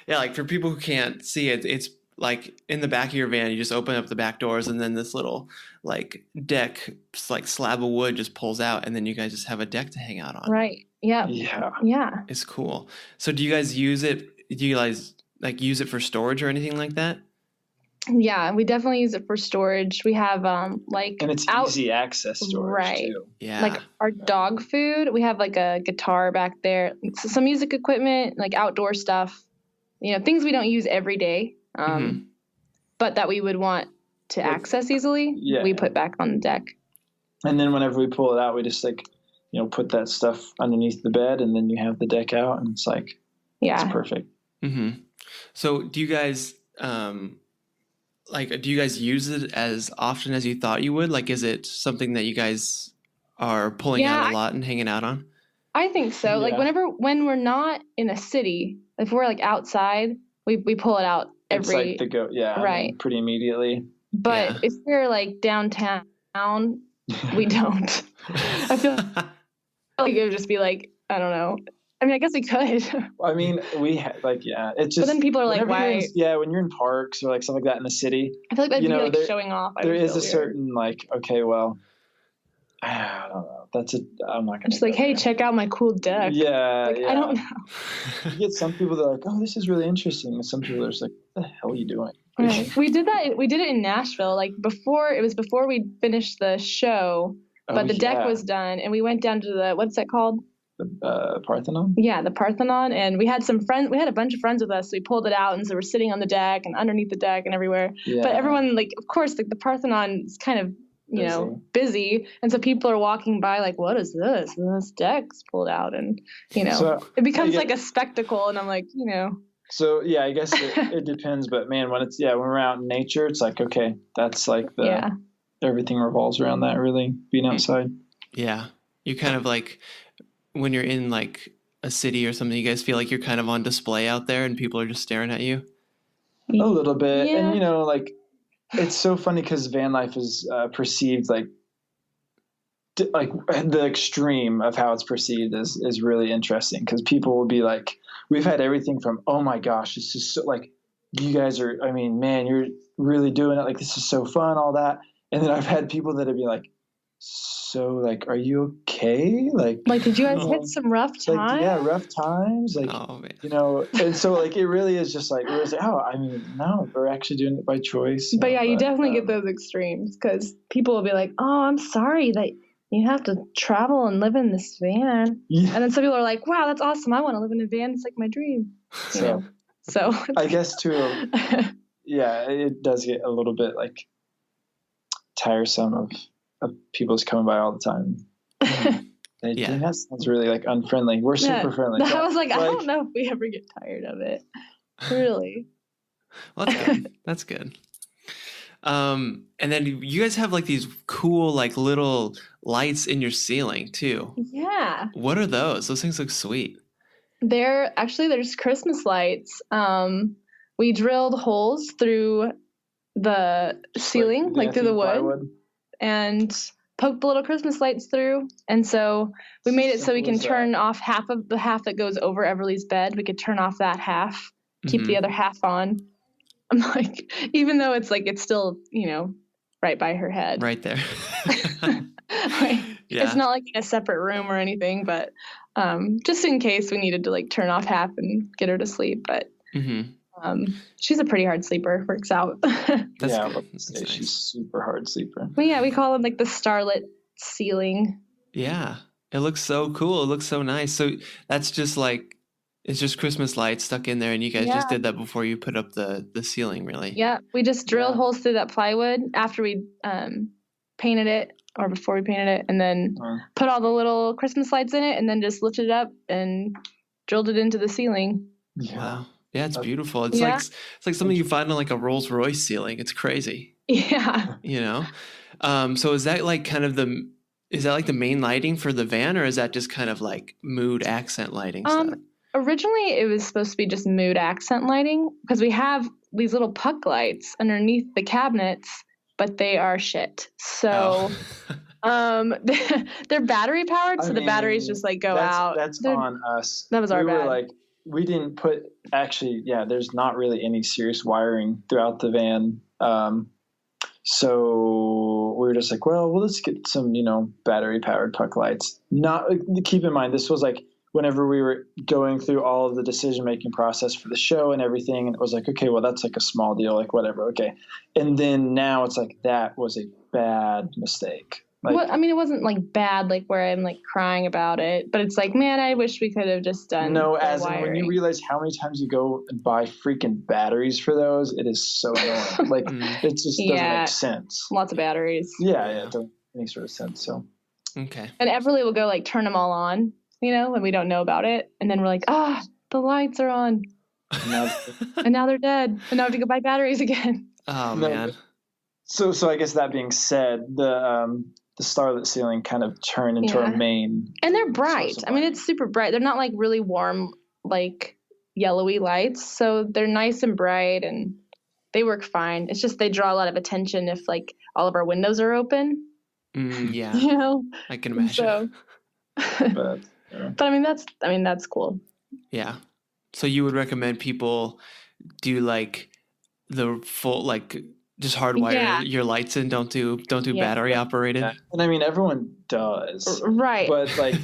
Yeah, like for people who can't see it, it's like in the back of your van, you just open up the back doors and then this little like deck, like slab of wood just pulls out, and then you guys just have a deck to hang out on. Right. Yeah. Yeah. It's cool. So do you guys use it? Do you guys like use it for storage or anything like that? Yeah, we definitely use it for storage. We have like, and it's easy access storage too. Yeah. Like our dog food, we have like a guitar back there, some music equipment, like outdoor stuff, things we don't use every day, but that we would want to access easily. Yeah. We put back on the deck. And then whenever we pull it out, we just like, put that stuff underneath the bed, and then you have the deck out, and it's like, it's perfect. Mm-hmm. So do you guys do you guys use it as often as you thought you would? Like, is it something that you guys are pulling out a lot and hanging out on? I think so. Yeah. Like when we're not in a city, if we're like outside, we pull it out every. It's like right, pretty immediately. But if we're like downtown, we don't. I feel like it would just be like, I don't know. I mean, I guess we could. I mean, it's just. But then people are like, why? When you're in parks or like stuff like that in the city. I feel like that'd be like showing off. There is a certain like, okay, well, I don't know. I'm not going to. Just like, hey, check out my cool deck. Yeah. I don't know. You get some people that are like, oh, this is really interesting. And some people are just like, what the hell are you doing? Right. We did that. We did it in Nashville. Like before we finished the show, but the deck was done, and we went down to what's that called? The Parthenon? Yeah, the Parthenon. And we had a bunch of friends with us. So we pulled it out, and so we're sitting on the deck and underneath the deck and everywhere. Yeah. But everyone, like, of course, like the Parthenon is kind of, busy. And so people are walking by like, what is this? And this deck's pulled out, and, so it becomes like a spectacle. And I'm like, So, yeah, I guess it depends. But, man, when we're out in nature, it's like, okay, that's like everything revolves around that, really, being outside. Yeah. You kind of like, when you're in like a city or something, you guys feel like you're kind of on display out there and people are just staring at you? A little bit. Yeah. And, like, it's so funny because van life is perceived like the extreme of how it's perceived is really interesting, because people will be like, we've had everything from, oh my gosh, this is so, like, you guys are, I mean, man, you're really doing it. Like, this is so fun, all that. And then I've had people that have been like, so, like, are you okay? Like, did you guys hit some rough times? Like, yeah, rough times. Like, oh, man. And so, like, it really is just like, I mean, no, we're actually doing it by choice. But you definitely get those extremes, because people will be like, oh, I'm sorry that you have to travel and live in this van. Yeah. And then some people are like, wow, that's awesome. I want to live in a van. It's like my dream. So I guess too, it does get a little bit like tiresome of people just coming by all the time. That sounds really like unfriendly. We're super friendly. I was like, I don't know if we ever get tired of it. Really. Well, that's good. That's good. And then you guys have like these cool like little lights in your ceiling too. Yeah. What are those? Those things look sweet. There's Christmas lights. We drilled holes through the ceiling, like through the wood, and poked the little Christmas lights through. And so we made it so we can turn off half of the half that goes over Everly's bed. We could turn off that half, keep the other half on. I'm like, even though it's like, it's still, right by her head. Right there. It's not like in a separate room or anything, but just in case we needed to like turn off half and get her to sleep. But she's a pretty hard sleeper. Works out. She's nice. Super hard sleeper. But yeah, we call them like the starlit ceiling. Yeah. It looks so cool. It looks so nice. So that's just like, it's just Christmas lights stuck in there, and you guys just did that before you put up the ceiling, really. Yeah, we just drilled holes through that plywood after we painted it, or before we painted it, and then put all the little Christmas lights in it, and then just lifted it up and drilled it into the ceiling. Yeah. Wow. Yeah, it's beautiful. It's like something you find on like a Rolls Royce ceiling. It's crazy. Yeah. You know? So is that like kind of is that like the main lighting for the van, or is that just kind of like mood accent lighting stuff? Originally, it was supposed to be just mood accent lighting because we have these little puck lights underneath the cabinets, but they are shit. So, they're battery powered, so the batteries just like go out. That's on us. That was our bad. Like, we didn't put there's not really any serious wiring throughout the van. So we were just like, well, let's get some, battery powered puck lights. Keep in mind, this was like whenever we were going through all of the decision-making process for the show and everything, and it was like, okay, well, that's like a small deal, like whatever. Okay. And then now it's like, that was a bad mistake. Like, well, I mean, it wasn't like bad, like where I'm like crying about it, but it's like, man, I wish we could have just done. No, as in when you realize how many times you go and buy freaking batteries for those, it is so annoying. Like it just doesn't make sense. Lots of batteries. Yeah, it doesn't make any sort of sense. So okay. And Everly will go like turn them all on, when we don't know about it, and then we're like, the lights are on, and now they're dead, and now I have to go buy batteries again. Oh man. So I guess that being said, the starlit ceiling kind of turned into our main. And they're bright. I mean, it's super bright. They're not like really warm, like yellowy lights. So they're nice and bright and they work fine. It's just they draw a lot of attention if like all of our windows are open. Yeah. I can imagine. So, but I mean, that's cool. Yeah. So you would recommend people do like the full, like, just hardwire your lights in. Don't do battery operated. Yeah. And I mean, everyone does, right? But like,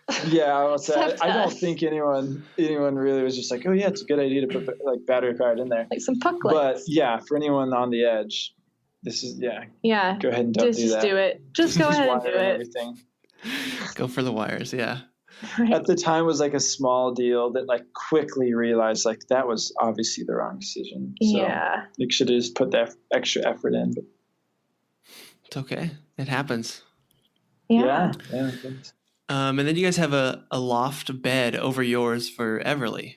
I don't think anyone really was just like, oh yeah, it's a good idea to put like battery powered in there, like some puck lights. But for anyone on the edge, this is Go ahead and do that. Just do it. Just go ahead and do it. Everything. Go for the wires. Yeah. Right. At the time, it was like a small deal that like quickly realized like that was obviously the wrong decision. So they should have just put that extra effort in. But it's okay. It happens. Yeah. And then you guys have a loft bed over yours for Everly.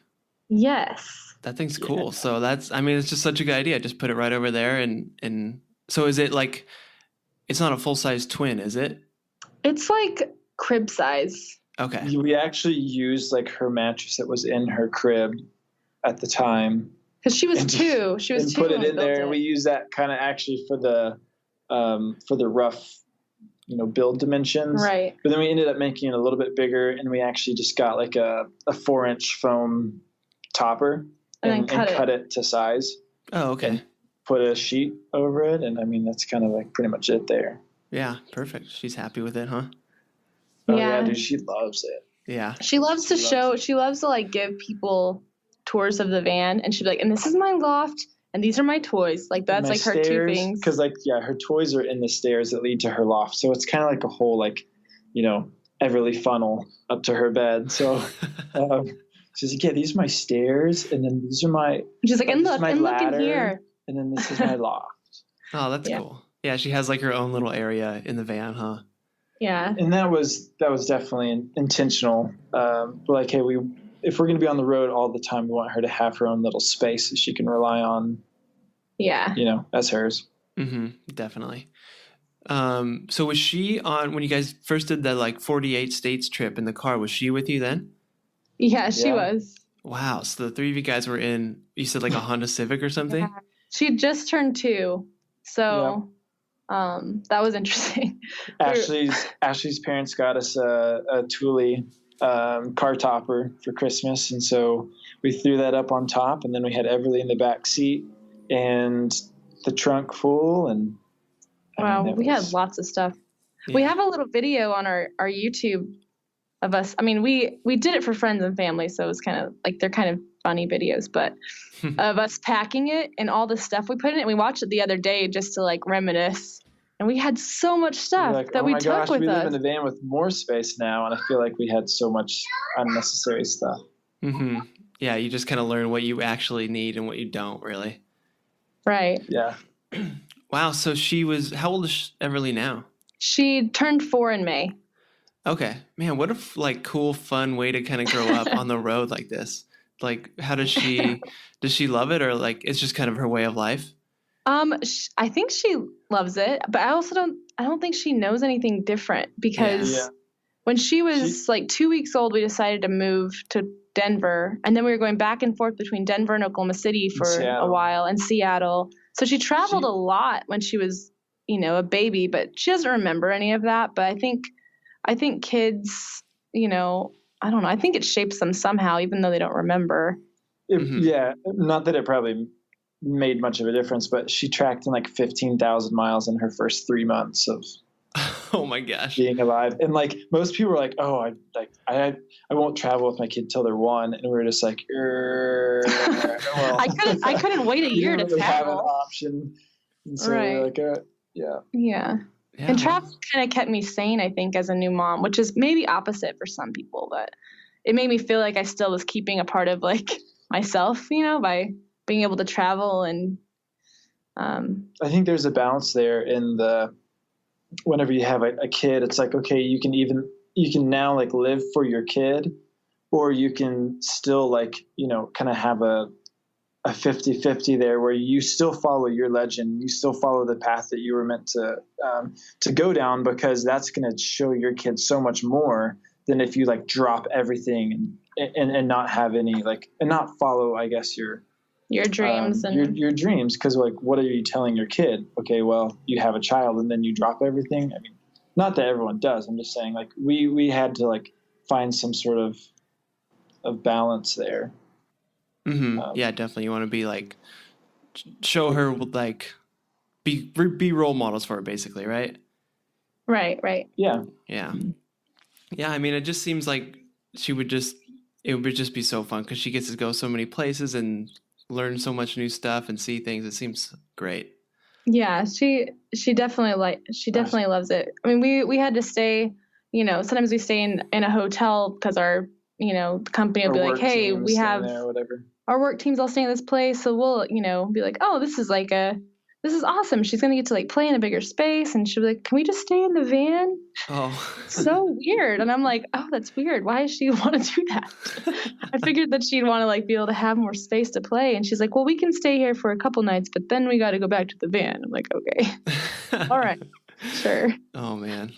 Yes. That thing's cool. So it's just such a good idea. Just put it right over there. And so is it like, it's not a full-size twin, is it? It's like crib size. Okay. We actually used like her mattress that was in her crib at the time. Because she was two. She was two. Put it in there, and we used that kind of actually for the rough, build dimensions. Right. But then we ended up making it a little bit bigger, and we actually just got like a 4-inch foam topper and cut it to size. Oh, okay. And put a sheet over it, and I mean that's kind of like pretty much it there. Yeah, perfect. She's happy with it, huh? Oh yeah, dude, she loves it. Yeah. She loves to like give people tours of the van, and she'd be like, and this is my loft, and these are my toys. Like that's like her two things. Because her toys are in the stairs that lead to her loft. So it's kind of like a whole like, Everly funnel up to her bed. So she's like, yeah, these are my stairs, and then these are my. She's like, and look in here. And then this is my loft. Oh, that's cool. Yeah, she has like her own little area in the van, huh? Yeah. And that was definitely intentional. Like, hey, if we're going to be on the road all the time, we want her to have her own little space that she can rely on. Yeah. As hers. Mm-hmm. Definitely. So was she on, when you guys first did that like 48 states trip in the car, was she with you then? Yeah, she was. Wow. So the three of you guys were in, you said like a Honda Civic or something? Yeah. She had just turned 2. So that was interesting. Ashley's parents got us a Thule car topper for Christmas, and so we threw that up on top, and then we had Everly in the back seat and the trunk full, and we had lots of stuff. Yeah. We have a little video on our YouTube of us. I mean, we did it for friends and family, so it was kind of like, they're kind of funny videos, but of us packing it and all the stuff we put in it. We watched it the other day just to like reminisce. And we had so much stuff like, that we took with we us. live in a van with more space now, and I feel like we had so much unnecessary stuff. Mm-hmm. Yeah, you just kind of learn what you actually need and what you don't, really. Right. Yeah. Wow, so how old is Everly now? She turned 4 in May. Okay. Man, what a cool, fun way to kind of grow up on the road like this. Like, how does she love it, or like it's just kind of her way of life? I think she loves it, but I don't think she knows anything different because when she was like 2 weeks old, we decided to move to Denver, and then we were going back and forth between Denver and Oklahoma City for a while, and Seattle. So she traveled a lot when she was, a baby, but she doesn't remember any of that. But I think kids, I don't know. I think it shapes them somehow, even though they don't remember. Yeah, not that it probably made much of a difference, but she tracked in like 15,000 miles in her first 3 months of oh my gosh, being alive. And like most people were like, "Oh, I won't travel with my kid till they're 1," and we were just like, well, I couldn't wait a year to really travel. have an option, and so we were like, yeah. And travel kind of kept me sane, I think, as a new mom, which is maybe opposite for some people, but it made me feel like I still was keeping a part of like myself, by being able to travel. And I think there's a balance there in whenever you have a kid, it's like, okay, you can now like live for your kid, or you can still like, kind of have a 50-50 there where you still follow your legend, you still follow the path that you were meant to go down, because that's going to show your kid so much more than if you like drop everything and not have any and not follow, I guess, your dreams and your dreams. Because like, what are you telling your kid? Okay, well, you have a child and then you drop everything. I mean, not that everyone does. I'm just saying, like, we had to like find some sort of balance there. Mm-hmm. Yeah, definitely. You want to be like, show her like, be role models for her, basically, right? Right. Yeah. I mean, it just seems like it would just be so fun because she gets to go so many places and learn so much new stuff and see things. It seems great. Yeah, she definitely loves it. I mean, we had to stay, sometimes we stay in a hotel because our, the company will be like, hey, we have our work teams all staying in this place. So we'll, be like, oh, this is awesome. She's going to get to like play in a bigger space. And she'll be like, can we just stay in the van? Oh, so weird. And I'm like, oh, that's weird. Why does she want to do that? I figured that she'd want to like be able to have more space to play. And she's like, well, we can stay here for a couple nights, but then we got to go back to the van. I'm like, okay, all right, sure. Oh man.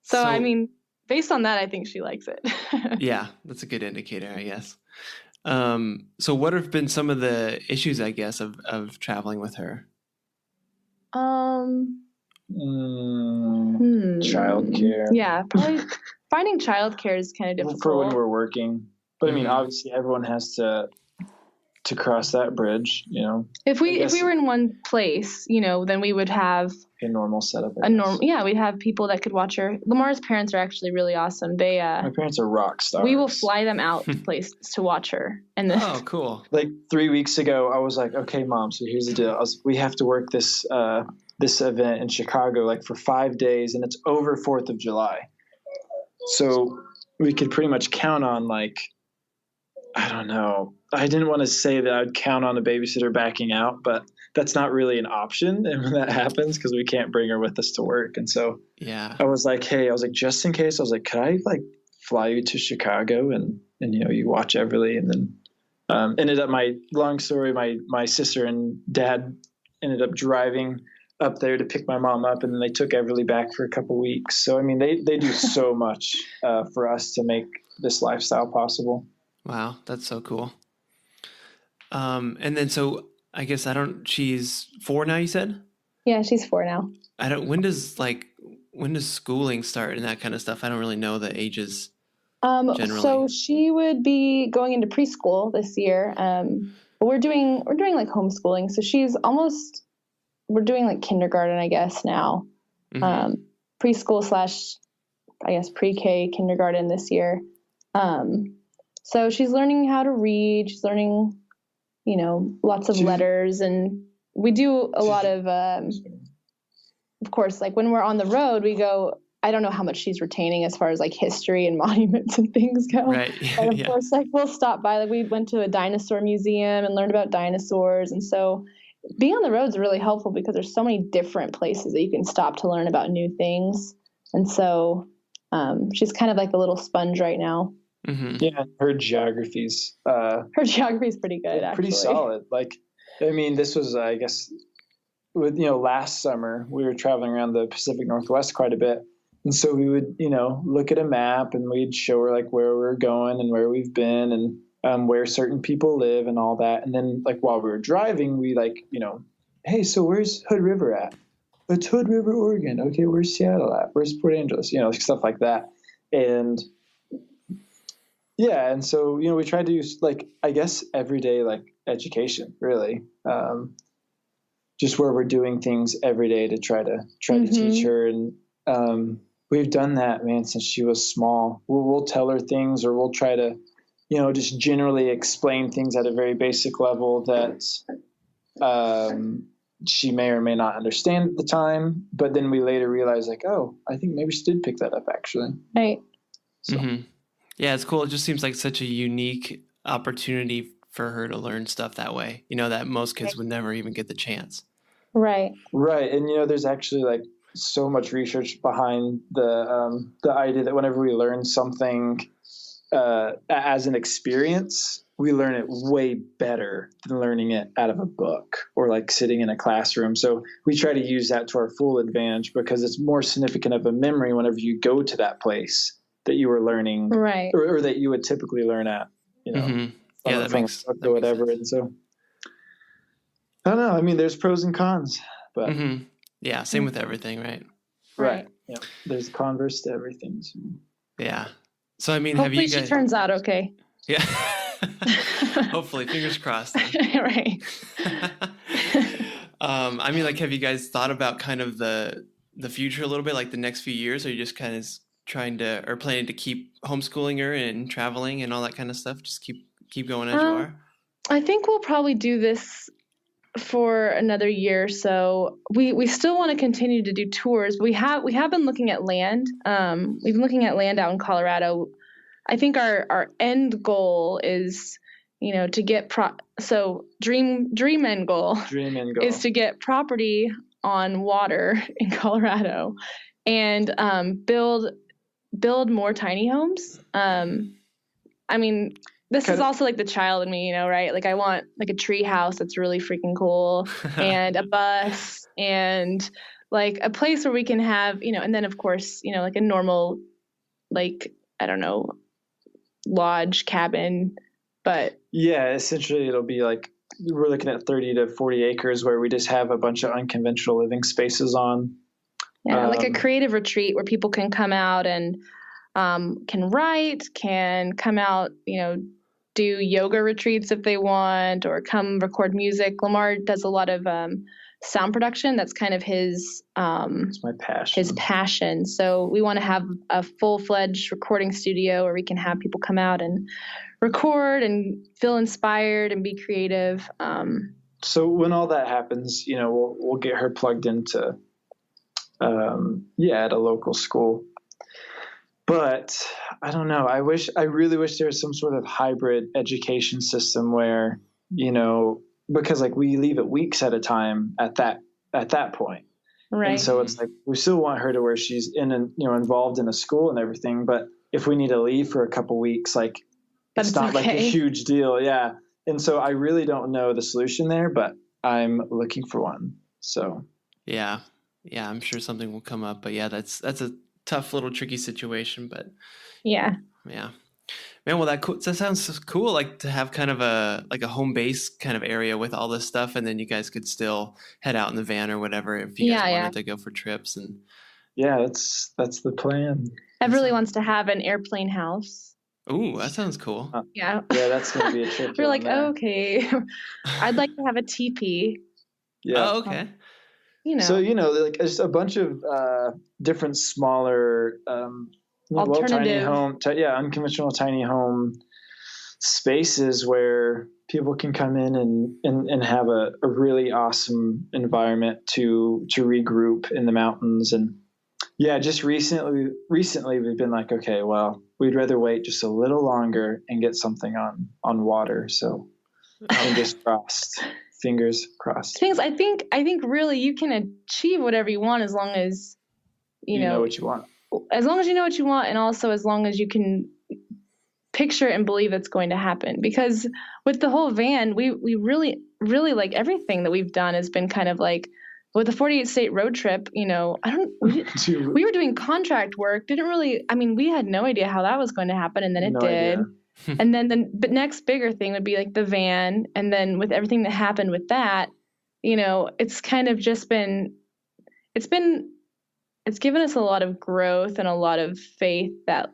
So I mean, based on that, I think she likes it. Yeah, that's a good indicator, I guess. So what have been some of the issues, I guess, of traveling with her? Childcare. Yeah, probably finding childcare is kind of difficult for when we're working. But I mean, obviously, everyone has to cross that bridge. If we were in one place, then we would have a normal setup. We'd have people that could watch her. Lamar's parents are actually really awesome. My parents are rock stars. We will fly them out to places to watch her. And oh, cool! Like 3 weeks ago, I was like, okay, Mom. So here's the deal. We have to work this event in Chicago like for 5 days, and it's over 4th of July. So we could pretty much count on like, I don't know. I didn't want to say that I'd count on a babysitter backing out, but that's not really an option. And when that happens, because we can't bring her with us to work. And so I was like, hey, just in case, could I like fly you to Chicago and you watch Everly? And then ended up, long story, my sister and dad ended up driving up there to pick my mom up, and then they took Everly back for a couple weeks. So, I mean, they do so much for us to make this lifestyle possible. Wow, that's so cool. And then so I guess she's 4 now, you said? Yeah, she's 4 now. When does schooling start and that kind of stuff? I don't really know the ages generally. So she would be going into preschool this year. But we're doing like homeschooling. So we're doing like kindergarten, I guess now. Mm-hmm. Preschool / I guess pre-K kindergarten this year. So she's learning how to read. She's learning, lots of letters, and we do a lot of of course, like when we're on the road, we go, I don't know how much she's retaining as far as like history and monuments and things go. Right. But of course, like we'll stop by, like we went to a dinosaur museum and learned about dinosaurs. And so being on the road is really helpful because there's so many different places that you can stop to learn about new things. And so she's kind of like a little sponge right now. Mm-hmm. Yeah, her geography's pretty good, actually. Pretty solid. Like, I mean, this was, I guess, with, last summer we were traveling around the Pacific Northwest quite a bit. And so we would, look at a map and we'd show her like where we're going and where we've been and where certain people live and all that. And then like while we were driving, we like, hey, so where's Hood River at? It's Hood River, Oregon. Okay, where's Seattle at? Where's Port Angeles? Stuff like that. And yeah, and so, we tried to use like, I guess, everyday like education, really. Just where we're doing things every day to try to teach her. And we've done that, man, since she was small. We'll tell her things, or we'll try to, just generally explain things at a very basic level that she may or may not understand at the time. But then we later realize, like, oh, I think maybe she did pick that up, actually. Right. So. Mm-hmm. Yeah, it's cool. It just seems like such a unique opportunity for her to learn stuff that way, that most kids would never even get the chance. Right. Right. And, there's actually like so much research behind the idea that whenever we learn something as an experience, we learn it way better than learning it out of a book or like sitting in a classroom. So we try to use that to our full advantage because it's more significant of a memory whenever you go to that place that you were learning, right, or that you would typically learn at, Mm-hmm. Yeah, that makes or whatever. sense. And so, I don't know. I mean, there's pros and cons, but Mm-hmm. Yeah, same with everything, right? Right. Yeah, there's converse to everything. So. Yeah. So I mean, hopefully have you guys? She turns out okay. Yeah. Hopefully, fingers crossed. Right. I mean, like, have you guys thought about kind of the future a little bit, like the next few years? Or are you just kind of planning to keep homeschooling her and traveling and all that kind of stuff? Just keep going as you are? I think we'll probably do this for another year. So we still want to continue to do tours. We have been looking at land. We've been looking at land out in Colorado. I think our end goal is, to get dream end goal is to get property on water in Colorado and build more tiny homes. I mean, this is also like the child in me, right? Like I want like a tree house that's really freaking cool and a bus and like a place where we can have, and then of course, like a normal, like, I don't know, lodge cabin, but yeah, essentially it'll be like, we're looking at 30 to 40 acres where we just have a bunch of unconventional living spaces on. Yeah, like a creative retreat where people can come out and can write, can come out, do yoga retreats if they want, or come record music. Lamar does a lot of sound production. That's kind of his it's my passion. His passion. So we want to have a full-fledged recording studio where we can have people come out and record and feel inspired and be creative. So when all that happens, we'll get her plugged into at a local school. But I don't know. I really wish there was some sort of hybrid education system where, because like we leave it weeks at a time at that point. Right. And so it's like, we still want her to where she's involved in a school and everything. But if we need to leave for a couple weeks, like it's not like a huge deal. Yeah. And so I really don't know the solution there, but I'm looking for one. So. Yeah. Yeah. I'm sure something will come up, but yeah, that's a tough little tricky situation, but yeah, man, well, that sounds cool, like to have kind of a home base kind of area with all this stuff, and then you guys could still head out in the van or whatever if you guys wanted to go for trips. And that's the plan. Ev really wants to have an airplane house. Ooh, that sounds cool. Yeah, that's gonna be a trip. We're like, okay. I'd like to have a teepee. Yeah. Oh, okay. So like just a bunch of different smaller alternative tiny home, unconventional tiny home spaces where people can come in and have a really awesome environment to regroup in the mountains. And yeah, just recently we've been like, okay, well, we'd rather wait just a little longer and get something on water. So fingers crossed. I think really you can achieve whatever you want as long as you know what you want. As long as you know what you want, and also as long as you can picture it and believe it's going to happen. Because with the whole van, we really, really, like, everything that we've done has been kind of like, with the 48 state road trip, we were doing contract work. We had no idea how that was going to happen. And then it did. And then the next bigger thing would be like the van. And then with everything that happened with that, it's kind of just it's given us a lot of growth and a lot of faith that,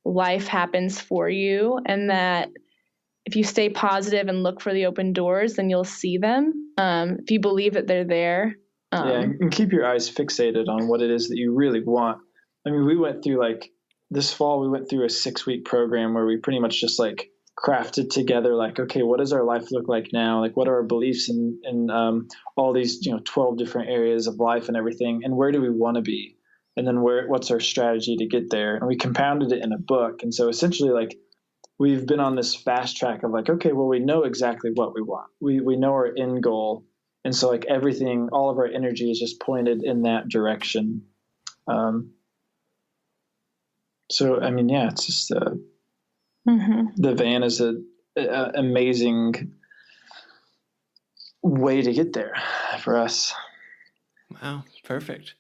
life happens for you, and that if you stay positive and look for the open doors, then you'll see them. If you believe that they're there. And keep your eyes fixated on what it is that you really want. I mean, we went through this fall, we went through a 6-week program where we pretty much just crafted together, okay, what does our life look like now? What are our beliefs in all these, 12 different areas of life and everything, and where do we want to be? And then what's our strategy to get there? And we compounded it in a book. And so essentially, we've been on this fast track of okay, well, we know exactly what we want. We know our end goal. And so everything, all of our energy is just pointed in that direction. It's just the van is an amazing way to get there for us. Wow. Perfect.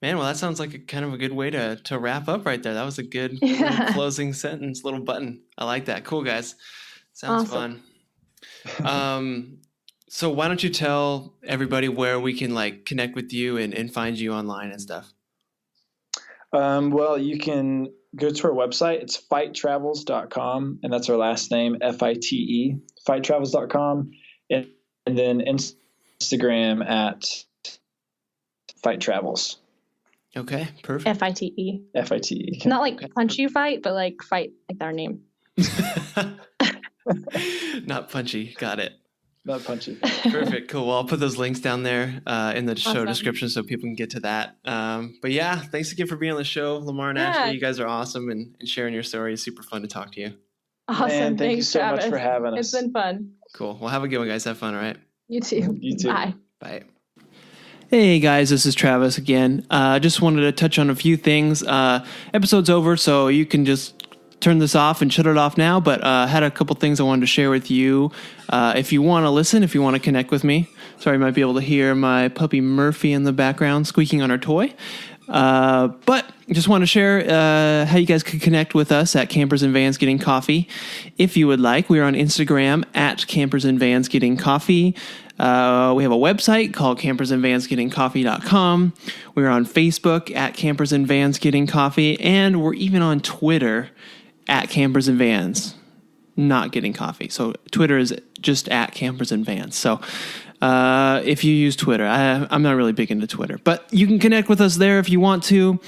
Man, well, that sounds like a kind of a good way to wrap up right there. That was a good closing sentence, little button. I like that. Cool, guys. Sounds awesome. Fun. So why don't you tell everybody where we can connect with you and find you online and stuff? Well, you can go to our website. It's fitetravels.com, and that's our last name, Fite, fitetravels.com, and then Instagram at Fite Travels. Okay, perfect. Fite. Fite. Not punch you fight, but fight, like our name. Not punchy. Got it. Not punchy. Perfect. Cool. Well, I'll put those links down there in the show description so people can get to that. But yeah, thanks again for being on the show, Lamar and Ashley. You guys are awesome, and sharing your story is super fun to talk to you. Awesome. Man, thank you so Travis. much for having us. It's been fun. Cool. Well, have a good one, guys. Have fun, all right? You too. You too. Bye. Bye. Hey guys, this is Travis again. Just wanted to touch on a few things. Episode's over, so you can just turn this off and shut it off now, but had a couple things I wanted to share with you. If you want to listen, if you want to connect with me. Sorry, you might be able to hear my puppy Murphy in the background squeaking on her toy. But just want to share how you guys could connect with us at Campers and Vans Getting Coffee. If you would like, we're on Instagram at Campers and Vans Getting Coffee. We have a website called campersandvansgettingcoffee.com. We're on Facebook at Campers and Vans Getting Coffee, and we're even on Twitter at Campers and Vans Not Getting Coffee. So Twitter is just at Campers and Vans. So if you use Twitter, I'm not really big into Twitter, but you can connect with us there if you want to.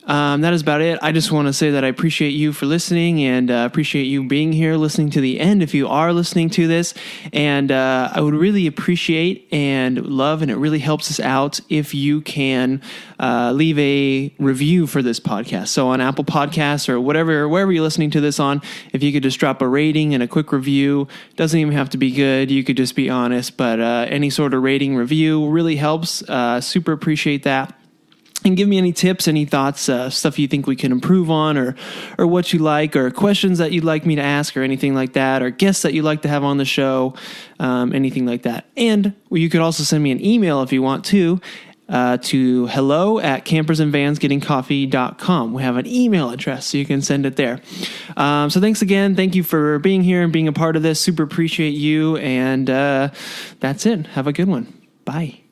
That is about it. I just want to say that I appreciate you for listening, and appreciate you being here, listening to the end if you are listening to this. And I would really appreciate and love, and it really helps us out, if you can leave a review for this podcast. So on Apple Podcasts or wherever you're listening to this on, if you could just drop a rating and a quick review. Doesn't even have to be good. You could just be honest, but any sort of rating review really helps. Super appreciate that. And give me any tips, any thoughts, stuff you think we can improve on, or what you like, or questions that you'd like me to ask, or anything like that, or guests that you'd like to have on the show, anything like that. And you could also send me an email if you want to hello@campersandvansgettingcoffee.com. We have an email address, so you can send it there. So thanks again. Thank you for being here and being a part of this. Super appreciate you. And that's it. Have a good one. Bye.